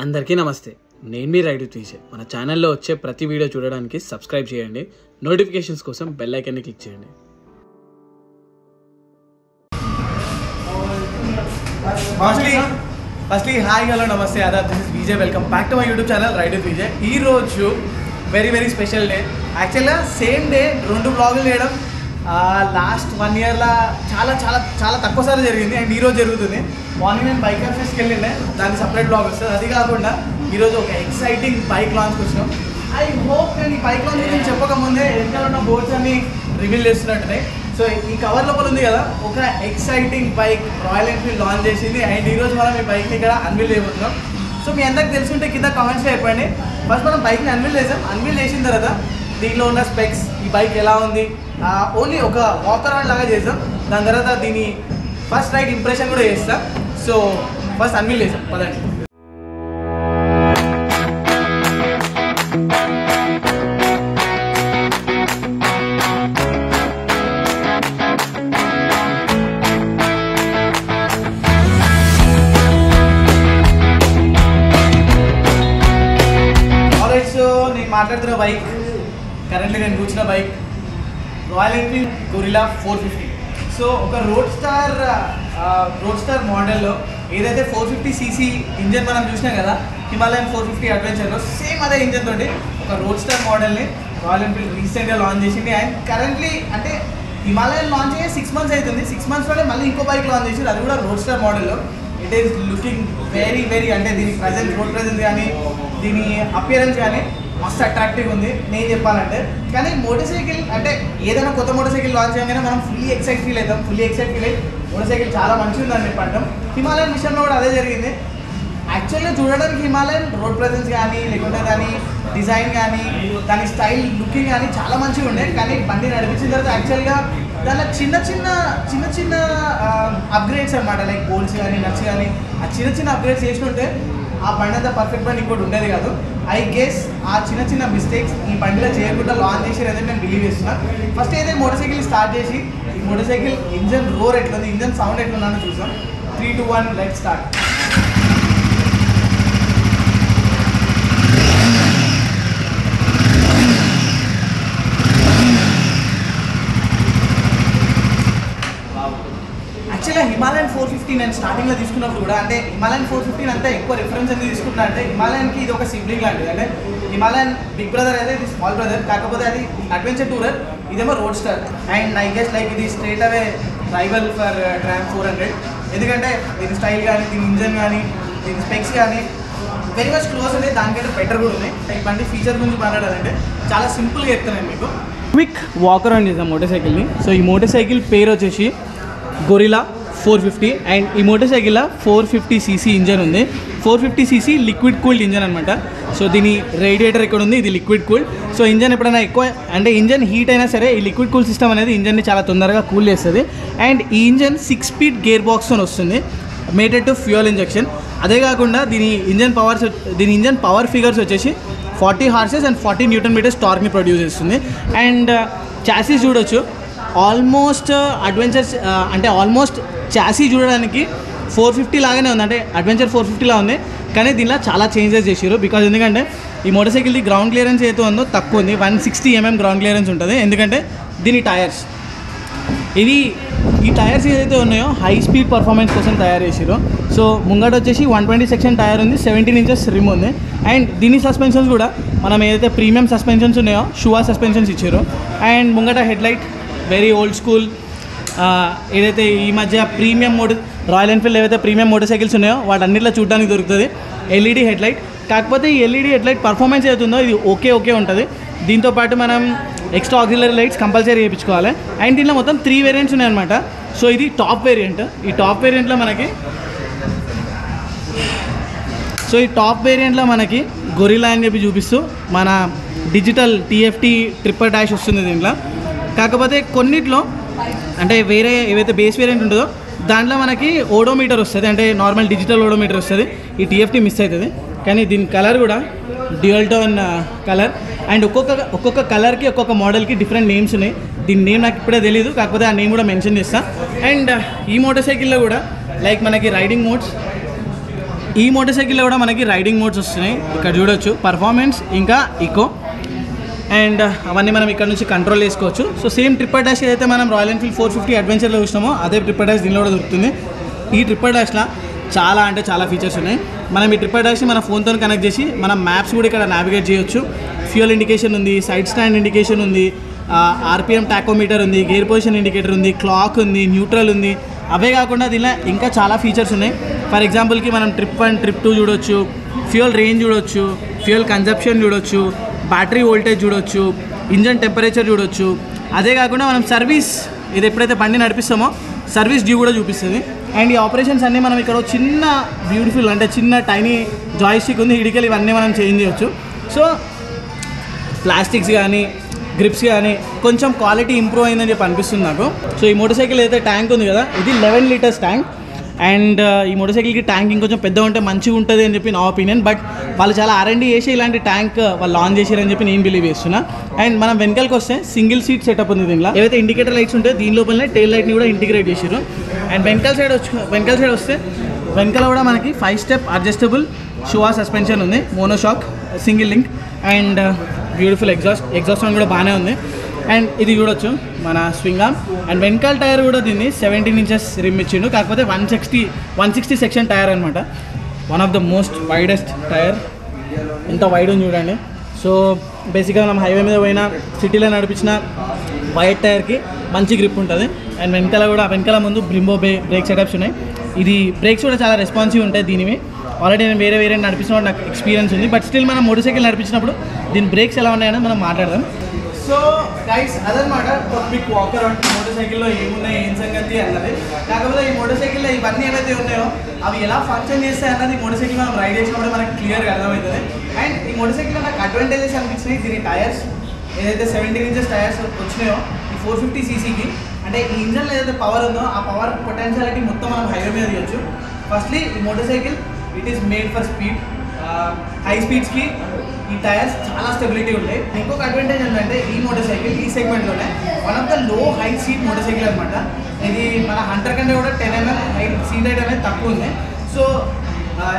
అందరికీ నమస్తే. నేను మీ రైడ్ విత్ విజయ్. మన ఛానల్లో వచ్చే ప్రతి వీడియో చూడడానికి సబ్స్క్రైబ్ చేయండి. నోటిఫికేషన్స్ కోసం బెల్ ఐకాన్ని క్లిక్ చేయండి. Firstly hi hello namaste adaab, this is Vijay. Welcome back to my YouTube channel ride with Vijay. ఈరోజు వెరీ స్పెషల్ డే. యాక్చువల్గా సేమ్ డే 2 బ్లాగులు చేయడం లాస్ట్ 1 ఇయర్లో చాలా తక్కువ సార్లు జరిగింది. అండ్ ఈరోజు జరుగుతుంది. మార్నింగ్ నేను బైక్ ఫెస్ట్కి వెళ్ళిండే, దానికి సపరేట్ బ్లాగ్ వస్తుంది. అది కాకుండా ఈరోజు ఒక ఎక్సైటింగ్ బైక్ లాంచ్కి వచ్చినాం. ఐ హోప్ నేను ఈ బైక్ లాంచ్ గురించి చెప్పకముందే వెనకాల ఉన్న బోర్డ్స్ అన్ని రివీల్ చేస్తున్నట్టున్నాయి. సో ఈ కవర్ లోపల ఉంది కదా, ఒక exciting bike Royal Enfield launch చేసింది. అండ్ ఈరోజు మనం ఈ బైక్ని ఇక్కడ అన్వీల్ చేయబోతున్నాం. సో మీ అందరికి తెలుసుంటే కింద కామెంట్స్లో చెప్పండి. ఫస్ట్ మనం బైక్ని అన్వీల్ చేసాం. అన్వీల్ చేసిన తర్వాత దీనిలో ఉన్న స్పెక్స్, ఈ బైక్ ఎలా ఉంది, ఓన్లీ ఒక వాక్ అరౌండ్ లాగా చేసాం. దాని తర్వాత దీని ఫస్ట్ రైడ్ ఇంప్రెషన్ కూడా చేస్తాం. సో ఫస్ట్ అన్వీల్ చేసాం, పదండి. నేను మాట్లాడుతున్న బైక్, కరెంట్లీ నేను కూర్చున్న bike Royal Enfield Gorilla 450. So ఒక రోడ్ స్టార్ మోడల్లో ఏదైతే 450cc ఇంజన్ మనం చూసినాం కదా హిమాలయన్ 450 అడ్వెంచర్లో, సేమ్ అదే ఇంజన్ తోటి ఒక రోడ్ స్టార్ మోడల్ని రాయల్ ఎన్ఫీల్డ్ రీసెంట్గా లాంచ్ చేసింది. అండ్ కరెంట్లీ అంటే హిమాలయన్ లాంచ్ అయ్యే 6 months అవుతుంది. 6 monthsలోనే మళ్ళీ ఇంకో బైక్ లాంచ్ చేసింది, అది కూడా రోడ్ స్టార్ మోడల్లో. ఇట్ ఈస్ లుకింగ్ వెరీ అంటే దీని రోడ్ ప్రెజెన్స్ కానీ దీని అపియరెన్స్ కానీ మస్తు అట్రాక్టివ్ ఉంది నేను చెప్పాలంటే. కానీ మోటార్ సైకిల్ అంటే ఏదైనా కొత్త మోటార్ సైకిల్ లాంచ్ చేయగానే మనం ఫుల్లీ ఎక్సైట్ ఫీల్ అయ్యి మోటార్ సైకిల్ చాలా మంచిగా ఉందని చెప్పంటాం. హిమాలయన్ విషయంలో కూడా అదే జరిగింది. యాక్చువల్గా చూడడానికి హిమాలయన్ రోడ్ ప్రెజెన్స్ కానీ లేకుంటే దాని డిజైన్ కానీ దాని స్టైల్ లుకింగ్ కానీ చాలా మంచిగా ఉండే. కానీ బండి నడిపించిన తర్వాత యాక్చువల్గా దానిలో చిన్న చిన్న అప్గ్రేడ్స్ అనమాట, లైక్ బోల్ట్స్ కానీ నట్స్ కానీ ఆ చిన్న అప్గ్రేడ్స్ చేస్తుంటే ఆ బండి అంతా పర్ఫెక్ట్ బండి ఇంకోటి ఉండేది కాదు. ఐ గెస్ ఆ చిన్న మిస్టేక్స్ ఈ బండిలో చేయకుండా లాంచ్ చేసేది నేను బిలీవ్ చేస్తున్నాను. ఫస్ట్ అయితే మోటార్ సైకిల్ స్టార్ట్ చేసి ఈ మోటార్ సైకిల్ ఇంజన్ రోర్ ఎట్లుంది, ఇంజన్ సౌండ్ ఎట్లుందని చూసాం. 3, 2, 1 లెట్స్ స్టార్ట్. యాక్చువల్గా హిమాలయన్ 450 నేను స్టార్టింగ్లో తీసుకున్నప్పుడు కూడా, అంటే హిమాలయన్ 450 అంతా ఎక్కువ రిఫరెన్స్ ఎందుకు తీసుకుంటున్నా అంటే హిమాలయన్కి ఇది ఒక సిబ్లింగ్ లాంటిది. అంటే హిమాలయన్ బిగ్ బ్రదర్ అయితే ఇది స్మాల్ బ్రదర్, కాకపోతే అది అడ్వెంచర్ టూరర్, ఇదేమో road star. And I guess like ఇది straight away rival for tram 400. ఎందుకంటే దీని స్టైల్ కానీ దీని ఇంజన్ కానీ దీని స్పెక్స్ కానీ వెరీ మచ్ క్లోజ్ ఉంది, దానికంటే బెటర్ కూడా ఉంది. ఈ బండి ఫీచర్ గురించి మాట్లాడాలంటే చాలా సింపుల్గా చెప్తాను మీకు. క్విక్ వాక్ అరౌండ్ చేద్దాం మోటార్ సైకిల్ని. సో ఈ మోటార్ సైకిల్ పేరు వచ్చేసి గొరిల్లా 450. అండ్ ఈ మోటార్ సైకిల్లో 450cc ఇంజన్ ఉంది. 450cc లిక్విడ్ కూల్డ్ ఇంజన్ అనమాట. సో దీని రేడియేటర్ ఇక్కడ ఉంది, ఇది లిక్విడ్ కూల్డ్. సో ఇంజన్ ఎప్పుడైనా ఎక్కువ అంటే ఇంజన్ హీట్ అయినా సరే ఈ లిక్విడ్ కూల్ సిస్టమ్ అనేది ఇంజన్ని చాలా తొందరగా కూల్ చేస్తుంది. అండ్ ఈ ఇంజన్ 6 speed గేర్ బాక్స్తో వస్తుంది, మేటెడ్ టు ఫ్యూయల్ ఇంజెక్షన్. అదే కాకుండా దీని ఇంజన్ పవర్ ఫిగర్స్ వచ్చేసి 40 horses అండ్ 40 Nm టార్క్ని ప్రొడ్యూస్ చేస్తుంది. అండ్ చాసీస్ చూడొచ్చు, ఆల్మోస్ట్ అడ్వెంచర్స్ అంటే ఆల్మోస్ట్ చాసీ చూడడానికి 450 లాగానే ఉంది, అంటే అడ్వెంచర్ 450 లా ఉంది. కానీ దీనిలో చాలా చేంజెస్ చేసారు. బికాజ్ ఎందుకంటే ఈ మోటార్ సైకిల్ది గ్రౌండ్ క్లియరెన్స్ ఏదో ఉందో తక్కువ ఉంది, 160 mm గ్రౌండ్ క్లియరెన్స్ ఉంటుంది. ఎందుకంటే దీని టైర్స్ ఈ టైర్స్ ఏదైతే ఉన్నాయో హై స్పీడ్ పర్ఫార్మెన్స్ కోసం తయారు చేసారు. సో ముంగట వచ్చేసి 120 section టైర్ ఉంది, 17 inches రిమ్ ఉంది. అండ్ దీని సస్పెన్షన్స్ కూడా మనం ఏదైతే ప్రీమియం సస్పెన్షన్స్ ఉన్నాయో షువా సస్పెన్షన్స్ ఇచ్చారు. అండ్ ముంగట head light very old school, ఏదైతే ఈ మధ్య ప్రీమియం రాయల్ ఎన్ఫీల్డ్ ఏవైతే ప్రీమియం మోటార్ సైకిల్స్ ఉన్నాయో వాటన్నిటిలో చూడడానికి దొరుకుతుంది LED హెడ్ లైట్. కాకపోతే ఈ LED హెడ్ లైట్ పర్ఫార్మెన్స్ ఏదైతుందో ఇది ఓకే ఉంటుంది. దీంతోపాటు మనం ఎక్స్ట్రా ఆక్సిలరీ లైట్స్ కంపల్సరీ వేయించుకోవాలి. అండ్ దీనిలో మొత్తం 3 వేరియంట్స్ ఉన్నాయన్నమాట. సో ఇది టాప్ వేరియంట్. ఈ టాప్ వేరియంట్లో మనకి గొరిల్లా అని చెప్పి చూపిస్తూ మన డిజిటల్ TFT ట్రిప్పర్ డాష్ వస్తుంది దీంట్లో. కాకపోతే కొన్నిట్లో అంటే వేరే ఏవైతే బేస్ వేరియంట్ ఉంటుందో దాంట్లో మనకి ఓడోమీటర్ వస్తుంది, అంటే నార్మల్ డిజిటల్ ఓడోమీటర్ వస్తుంది. ఈ TFT మిస్ అవుతుంది. కానీ దీని కలర్ కూడా డ్యూయల్ టోన్ కలర్. అండ్ ఒక్కొక్క కలర్కి ఒక్కొక్క మోడల్కి డిఫరెంట్ నేమ్స్ ఉన్నాయి. దీని నేమ్ నాకు ఇప్పుడే తెలియదు, కాకపోతే ఆ నేమ్ కూడా మెన్షన్ చేస్తాను. అండ్ ఈ మోటార్ సైకిల్లో కూడా లైక్ మనకి రైడింగ్ మోడ్స్ ఈ మోటార్ సైకిల్లో కూడా మనకి రైడింగ్ మోడ్స్ వస్తున్నాయి. ఇక్కడ చూడొచ్చు పర్ఫార్మెన్స్ ఇంకా ఈకో, అండ్ అవన్నీ మనం ఇక్కడ నుంచి కంట్రోల్ చేసుకోవచ్చు. సో సేమ్ ట్రిప్పర్ డాష్ ఏదైతే మనం రాయల్ ఎన్ఫీల్డ్ 450 అడ్వెంచర్లో చూసినామో అదే ట్రిప్పర్ డాష్ దీనిలో కూడా దొరుకుతుంది. ఈ ట్రిప్పర్ డాష్లో చాలా అంటే చాలా ఫీచర్స్ ఉన్నాయి. మనం ఈ ట్రిప్పర్ డాష్ని మన ఫోన్తో కనెక్ట్ చేసి మనం మ్యాప్స్ కూడా ఇక్కడ నావిగేట్ చేయొచ్చు. ఫ్యూయల్ ఇండికేషన్ ఉంది, సైడ్ స్టాండ్ ఇండికేషన్ ఉంది, ఆర్పిఎం టాకోమీటర్ ఉంది, గేర్ పొజిషన్ ఇండికేటర్ ఉంది, క్లాక్ ఉంది, న్యూట్రల్ ఉంది. అవే కాకుండా దీనిలో ఇంకా చాలా ఫీచర్స్ ఉన్నాయి. ఫర్ ఎగ్జాంపుల్కి మనం ట్రిప్ 1 ట్రిప్ 2 చూడొచ్చు, ఫ్యూయల్ రేంజ్ చూడొచ్చు, ఫ్యూయల్ కన్జప్షన్ చూడొచ్చు, బ్యాటరీ వోల్టేజ్ చూడొచ్చు, ఇంజన్ టెంపరేచర్ చూడొచ్చు. అదే కాకుండా మనం సర్వీస్ ఇది ఎప్పుడైతే బండి నడిపిస్తామో సర్వీస్ డ్యూ కూడా చూపిస్తుంది. అండ్ ఈ ఆపరేషన్స్ అన్నీ మనం ఇక్కడ చిన్న బ్యూటిఫుల్ అంటే చిన్న టైనీ జాయిస్టిక్ ఉంది, హిడికల్ ఇవన్నీ మనం చేంజ్ చేయొచ్చు. సో ప్లాస్టిక్స్ కానీ గ్రిప్స్ కానీ కొంచెం క్వాలిటీ ఇంప్రూవ్ అయిందని చెప్పి అనిపిస్తుంది నాకు. సో ఈ మోటార్ సైకిల్ ఏదైతే ట్యాంక్ ఉంది కదా, ఇది 11 లీటర్స్ ట్యాంక్. అండ్ ఈ మోటార్ సైకిల్కి ట్యాంక్ ఇంకొంచెం పెద్దగా ఉంటే మంచిగా ఉంటుంది అని చెప్పి నా ఒపీనియన్. బట్ వాళ్ళు చాలా R&D చేసి ఇలాంటి ట్యాంక్ వాళ్ళు లాంచ్ చేశారని చెప్పి నేను బిలీవ్ చేస్తున్నా. అండ్ మనం వెనకాలకి వస్తే సింగిల్ సీట్ సెటప్ ఉంది దీనిలో. ఏవైతే ఇండికేటర్ లైట్స్ ఉంటాయో దీని లోపలనే టెయిల్ లైట్ని కూడా ఇంటిగ్రేట్ చేశారు. అండ్ వెనకాల సైడ్ వస్తే వెనకాల కూడా మనకి 5 స్టెప్ అడ్జస్టబుల్ షువా సస్పెన్షన్ ఉంది, monoshock, single link, and beautiful exhaust sound కూడా బాగానే ఉంది. అండ్ ఇది చూడొచ్చు మన స్వింగ్ ఆర్మ్. అండ్ వెనకాల టైర్ కూడా దీన్ని 17 ఇంచెస్ రిమ్ ఇచ్చిండు, కాకపోతే 160 సెక్షన్ టైర్ అనమాట. One of the most widest tyre. ఎంత వైడ్ ఉంది చూడండి. సో బేసిక్గా మనం హైవే మీద పోయినా సిటీలో నడిపించిన వైడ్ టైర్కి మంచి గ్రిప్ ఉంటుంది. అండ్ వెనకాల ముందు బ్రింబో బ్రేక్ సెటప్స్ ఉన్నాయి. ఇది బ్రేక్స్ కూడా చాలా రెస్పాన్సివ్ ఉంటాయి దీనివి. ఆల్రెడీ నేను వేరే నడిపిస్తున్నప్పుడు నాకు ఎక్స్పీరియన్స్ ఉంది. బట్ స్టిల్ మనం మోటార్ సైకిల్ నడిపించినప్పుడు దీని బ్రేక్స్ ఎలా ఉన్నాయని మనం మాట్లాడదాం. సో గైస్ అదనమాట క్విక్ వాకర్ అంటే మోటార్ సైకిల్లో ఏమున్నాయి ఏం సంగతి అన్నది. కాకపోతే ఈ మోటార్ సైకిల్లో ఇవన్నీ ఏవైతే ఉన్నాయో అవి ఎలా ఫంక్షన్ చేస్తాయి అన్నది మోటార్ సైకిల్ మనం రైడ్ చేసినప్పుడు మనకి క్లియర్గా అర్థమవుతుంది. అండ్ ఈ మోటార్ సైకిల్లో నాకు అడ్వాంటేజెస్ అనిపించినాయి. దీని టైర్స్ ఏదైతే 17 ఇంచెస్ టైర్స్ వచ్చినాయో ఈ 450 cc అంటే ఈ ఇంజన్లో ఏదైతే పవర్ ఉందో ఆ పవర్ పొటెన్షియాలిటీ మొత్తం మనం హైవే మీద తీయొచ్చు. ఫస్ట్లీ ఈ motorcycle it is made for speed. High స్పీడ్స్కి ఈ టైర్స్ చాలా స్టెబిలిటీ ఉంటాయి. ఇంకొక అడ్వాంటేజ్ ఏంటంటే ఈ మోటార్ సైకిల్ ఈ సెగ్మెంట్లోనే one of the low height seat motor cycle అనమాట. ఇది మన హంటర్ కంటే కూడా 10 mm హైట్ సీట్ హైట్ అనేది తక్కువ ఉంది. సో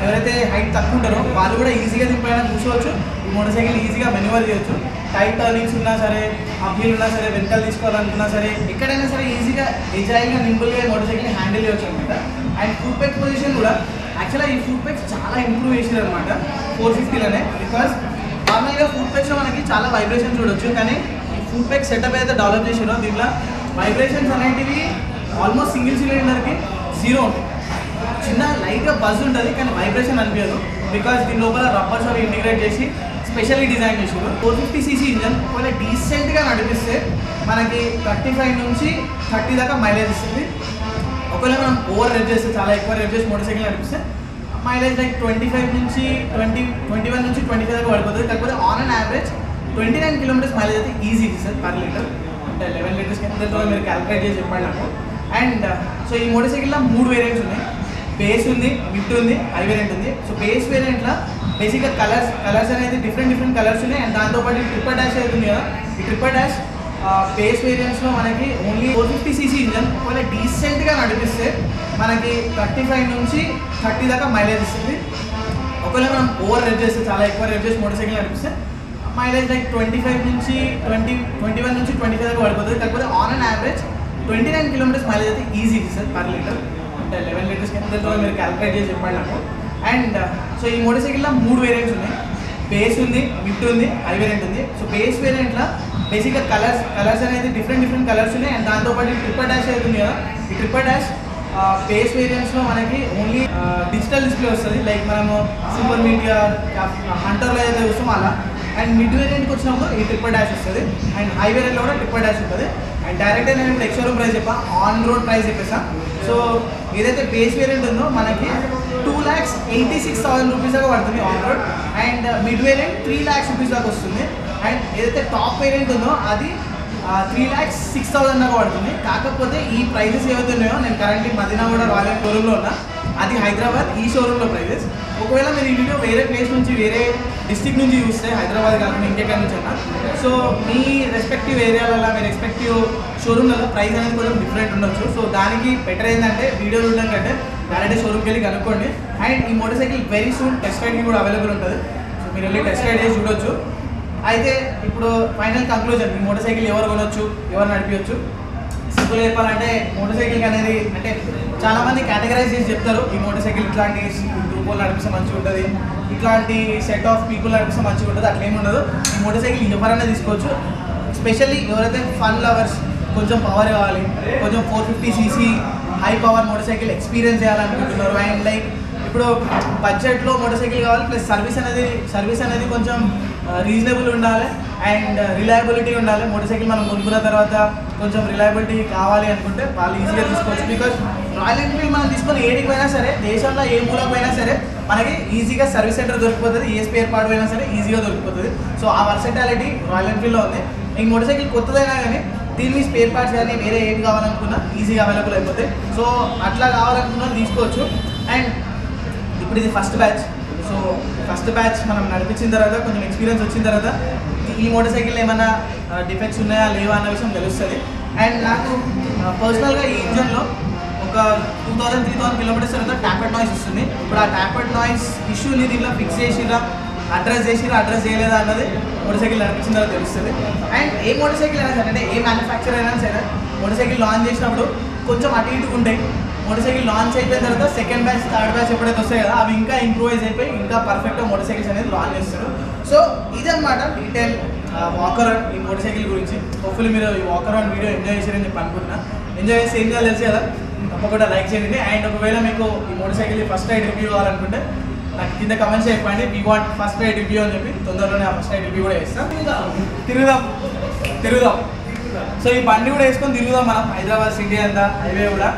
ఎవరైతే హైట్ తక్కువ ఉంటారో వాళ్ళు కూడా ఈజీగా దీనిపైన కూర్చోవచ్చు. ఈ మోటార్ సైకిల్ ఈజీగా మెన్యూవర్ చేయొచ్చు. టైట్ టర్నింగ్స్ ఉన్నా సరే, అప్హీల్ ఉన్నా సరే, వెనకాల తీసుకోవాలనుకున్నా సరే, ఎక్కడైనా సరే ఈజీగా ఎజైల్గా నింపుల్గా ఈ మోటార్ సైకిల్ని హ్యాండిల్ చేయొచ్చు అనమాట. అండ్ ఫుట్ పెక్ పొజిషన్ కూడా యాక్చువల్గా ఈ ఫుట్ పెక్స్ చాలా ఇంప్రూవ్ చేసారు అనమాట 450లోనే. బికాస్ నార్మల్గా ఫుట్ పెక్స్లో మనకి చాలా వైబ్రేషన్ చూడొచ్చు, కానీ ఈ ఫుట్ పెక్ సెటప్ అయితే డెవలప్ చేసారో దీంట్లో వైబ్రేషన్స్ అనేటివి ఆల్మోస్ట్ సింగిల్ సిలిండర్కి 0 ఉంటాయి. చిన్న లైట్గా బజ్ ఉంటుంది కానీ వైబ్రేషన్ అనిపించదు. బికాస్ దీని లోపల రబ్బర్స్ అవి ఇంటిగ్రేట్ చేసి స్పెషల్లీ డిజైన్ చేసారు. 450 cc ఇంజన్ ఒకవేళ డీసెంట్గా నడిపిస్తే మనకి 35 నుంచి 30 దాకా మైలేజ్ ఇస్తుంది. ఒకవేళ మనం ఓవర్ రేట్ చేస్తే చాలా ఎక్కువ రేట్ చేసి మోటార్ సైకిల్ నడిపిస్తే మైలేజ్ లైక్ 25 నుంచి 21 నుంచి 25 దాకా పడిపోతుంది. కాకపోతే on and average 29 kilometres mileage అయితే ఈజీ ఇస్తుంది పర్ లీటర్. అంటే 11 లీటర్స్కి ఎంత మీరు క్యాలిక్యులేట్ చేసి చెప్పండి నాకు. అండ్ సో ఈ మోటార్ సైకిల్లో 3 వేరియంట్స్ ఉన్నాయి. బేస్ ఉంది, మిడ్ ఉంది, హై వేరియంట్ ఉంది. సో బేస్ వేరియంట్లో బేసిక్గా కలర్స్ అనేది డిఫరెంట్ కలర్స్ ఉన్నాయి. అండ్ దాంతోపాటు ఈ ట్రిప్పర్ డాష్ అయితే ఉంది కదా, ఈ ట్రిప్పర్ డాష్ బేస్ వేరియంట్స్లో మనకి ఓన్లీ 450 cc ఇంజన్ ఒకవేళ డీసెంట్గా నడిపిస్తే మనకి 35 నుంచి 30 దాకా మైలేజ్ ఇస్తుంది. ఒకవేళ మనం ఓవర్ రేట్ చేస్తే చాలా ఎక్కువ రేట్ చేసి మోటార్ సైకిల్ నడిపిస్తే మైలేజ్ లైక్ 21 నుంచి 25 దాకా పడిపోతుంది. కాకపోతే on and average 29 kilometres mileage అయితే ఈజీ ఇస్తుంది పర్ లీటర్. అంటే 11 లీటర్స్కి ఎంత మీరు క్యాలిక్యులేట్ చేసి చెప్పండి నాకు. అండ్ సో ఈ మోటార్ సైకిల్లో 3 వేరియంట్స్ ఉన్నాయి. బేస్ ఉంది, మిడ్ ఉంది, హై వేరియంట్ ఉంది. సో బేస్ వేరియంట్లో బేసిక్గా కలర్స్ అనేది డిఫరెంట్ కలర్స్ ఉన్నాయి. అండ్ దాంతోపాటు ఈ ట్రిప్పర్ డాష్ అయితే ఉంది కదా, ఈ ట్రిప్పర్ డాష్ బేస్ వేరియంట్స్లో మనకి ఓన్లీ డిజిటల్ డిస్ప్లే వస్తుంది. లైక్ మనము సూపర్ మీడియా హంటర్లో ఏదైతే చూస్తామో అలా. అండ్ మిడ్ వేరియంట్కి వచ్చినప్పుడు ఈ ట్రిప్పర్ డాష్ వస్తుంది. అండ్ హై వేరియంట్లో కూడా ట్రిప్పర్ డాష్ ఉంటుంది. అండ్ డైరెక్ట్గా నేను ఇప్పుడు ఎక్స్ షోరూమ్ ప్రైస్ చెప్పా, ఆన్ రోడ్ ప్రైస్ చెప్పేసాను. సో ఏదైతే బేస్ వేరియంట్ ఉందో మనకి 2,86,000 రూపీస్ దాకా పడుతుంది on road. And mid variant 3 lakhs rupees దాకా వస్తుంది. అండ్ ఏదైతే టాప్ వేరియంట్ ఉందో అది 3,06,000 దాకా పడుతుంది. కాకపోతే ఈ ప్రైజెస్ ఏవైతే ఉన్నాయో నేను కరెంట్లీ మదీనా కూడా రాయల్ షోరూంలో ఉన్నా, అది హైదరాబాద్ ఈ షోరూంలో ప్రైజెస్. ఒకవేళ మీరు ఈ వీడియో వేరే ప్లేస్ నుంచి వేరే డిస్ట్రిక్ట్ నుంచి చూస్తే హైదరాబాద్ కాకుండా ఇంకెక్కడి నుంచి అన్నా, సో మీ రెస్పెక్టివ్ ఏరియాలలో మీ రెస్పెక్టివ్ షోరూమ్లలో ప్రైస్ అనేది కొంచెం డిఫరెంట్ ఉండొచ్చు. సో దానికి బెటర్ ఏంటంటే వీడియో చూడడం కంటే డైరెక్ట్ షోరూమ్కి వెళ్ళి కనుక్కోండి. అండ్ ఈ motorcycle very soon test రైడ్కి కూడా అవైలబుల్ ఉంటుంది. సో మీరు వెళ్ళి టెస్ట్ రైడ్ చేసి చూడొచ్చు. అయితే ఇప్పుడు ఫైనల్ కంక్లూజన్, ఈ మోటార్ సైకిల్ ఎవరు కొనొచ్చు, ఎవరు నడిపించవచ్చు. సింపుల్ చెప్పాలంటే మోటార్ సైకిల్ అనేది అంటే చాలామంది కేటగరైజ్ చేసి చెప్తారు, ఈ మోటార్ సైకిల్ ఇట్లాంటి గ్రూప్ వాళ్ళు నడిపిస్తే మంచిగా ఉంటుంది, ఇట్లాంటి సెట్ ఆఫ్ పీపుల్ నడిపిస్తే మంచిగా ఉంటుంది. అట్లేమి ఉండదు. ఈ మోటార్ సైకిల్ ఎవరైనా తీసుకోవచ్చు. స్పెషల్లీ ఎవరైతే ఫన్ లవర్స్, కొంచెం పవర్ కావాలి, కొంచెం 450cc high power motor cycle experience చేయాలనుకుంటున్నారు. అండ్ లైక్ ఇప్పుడు బడ్జెట్లో మోటార్ సైకిల్ కావాలి, ప్లస్ సర్వీస్ అనేది కొంచెం రీజనబుల్ ఉండాలి అండ్ రిలయబిలిటీ ఉండాలి. మోటార్ సైకిల్ మనం కొనుక్కున్న తర్వాత కొంచెం రిలయబిలిటీ కావాలి అనుకుంటే వాళ్ళు ఈజీగా తీసుకోవచ్చు. బికాజ్ రాయల్ ఎన్ఫీల్డ్ మనం తీసుకొని ఏడికి పోయినా సరే, దేశంలో ఏ మూలకు పోయినా సరే మనకి ఈజీగా సర్వీస్ సెంటర్ దొరికిపోతుంది, ఏ స్పేర్ పార్ట్ పోయినా సరే ఈజీగా దొరికిపోతుంది. సో ఆ వర్సటాలిటీ రాయల్ ఎన్ఫీల్డ్లో ఉంది. ఈ మోటార్ సైకిల్ కొత్తదైనా కానీ దీని స్పేర్ పార్ట్స్ కానీ వేరే ఏం కావాలనుకున్నా ఈజీగా అవైలబుల్ అయిపోతాయి. సో అట్లా కావాలనుకున్నా తీసుకోవచ్చు. అండ్ ఇప్పుడు ఇది first batch. So first batch మనం నడిపించిన తర్వాత కొంచెం ఎక్స్పీరియన్స్ వచ్చిన తర్వాత ఈ మోటార్ సైకిల్ ఏమైనా డిఫెక్ట్స్ ఉన్నాయా లేవా అన్న విషయం తెలుస్తుంది. అండ్ నాకు పర్సనల్గా ఈ ఇంజన్లో ఒక 2000-3000 కిలోమీటర్స్ తర్వాత ట్యాపెడ్ నాయిస్ వస్తుంది. ఇప్పుడు ఆ ట్యాపెడ్ నాయిస్ ఇష్యూని దీంట్లో ఫిక్స్ చేసిరా, అడ్రస్ చేయలేదా అన్నది మోటార్ సైకిల్ నడిపించిన తర్వాత తెలుస్తుంది. అండ్ ఏ మోటార్ సైకిల్ అయినా సరే, అంటే ఏ మ్యానుఫ్యాక్చర్ అయినా సరే, మోటార్ సైకిల్ లాంచ్ చేసినప్పుడు కొంచెం అటు ఇటుగా ఉంటాయి. మోటార్ సైకిల్ లాంచ్ అయిపోయిన తర్వాత సెకండ్ బ్యాచ్, థర్డ్ బ్యాచ్ ఎప్పుడైతే వస్తాయి కదా, అవి ఇంకా ఇంప్రూవైజ్ అయిపోయి ఇంకా పర్ఫెక్ట్గా మోటార్ సైకిల్స్ అనేది లాంచ్ చేస్తారు. సో ఇదన్నమాట డీటెయిల్ వాకర్ ఆన్ ఈ మోటార్ సైకిల్ గురించి. హోప్ఫుల్లీ మీరు ఈ వాకర్ ఆన్ వీడియో ఎంజాయ్ చేశారని చెప్పి అనుకుంటున్నా. ఎంజాయ్ చేసి ఏం చేయాలి తెలుసు కదా, తప్పకుండా లైక్ చేయండి. అండ్ ఒకవేళ మీకు ఈ motorcycle first ride review కావాలనుకుంటే నాకు కింద కమెంట్స్ చెప్పండి, we want first ride review అని చెప్పి. తొందరలోనే ఆ ఫస్ట్ రైడ్ రివ్యూ కూడా చేస్తాం. తిరుగుదాం. సో ఈ బండి కూడా వేసుకొని తిరుగుదాం మనం హైదరాబాద్ సిటీ అంతా, హైవే కూడా.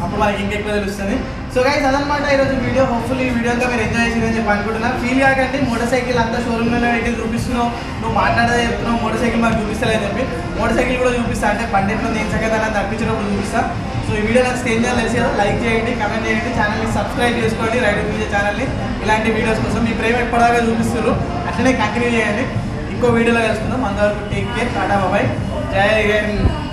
అప్పుడు మనకి ఇంకెక్కువ తెలుస్తుంది. సో గైస్ అదనమాట ఈరోజు వీడియో. హోప్ఫుల్లీ ఈ వీడియో అంతా మీరు ఎంజాయ్ చేయాలని చెప్పి అనుకుంటున్నా. ఫీల్ కాకండి, మోటార్ సైకిల్ అంతా షోరూమ్లో అయితే చూపిస్తున్నావు, నువ్వు మాట్లాడేది చెప్తున్నావు, మోటార్ సైకిల్ మాకు చూపిస్తలేదని చెప్పి. మోటార్ సైకిల్ కూడా చూపిస్తా, అంటే బండి ఎట్లా ఏం చక్కదని తప్పించినప్పుడు చూపిస్తా. సో ఈ వీడియో నాకు ఏం చేయాలి తెలిసి కదా, లైక్ చేయండి, కమెంట్ చేయండి, ఛానల్ని సబ్స్క్రైబ్ చేసుకోండి, రైడింగ్ వీడియో ఛానల్ని. ఇలాంటి వీడియోస్ కోసం మీ ప్రేమ ఎప్పటిదాకా చూపిస్తారు, అట్లనే కంటిన్యూ చేయండి. ఇంకో వీడియోలో కలుసుకుందాం. అంతవరకు టేక్ కేర్, టాటా బాబాయ్, జై హింద్.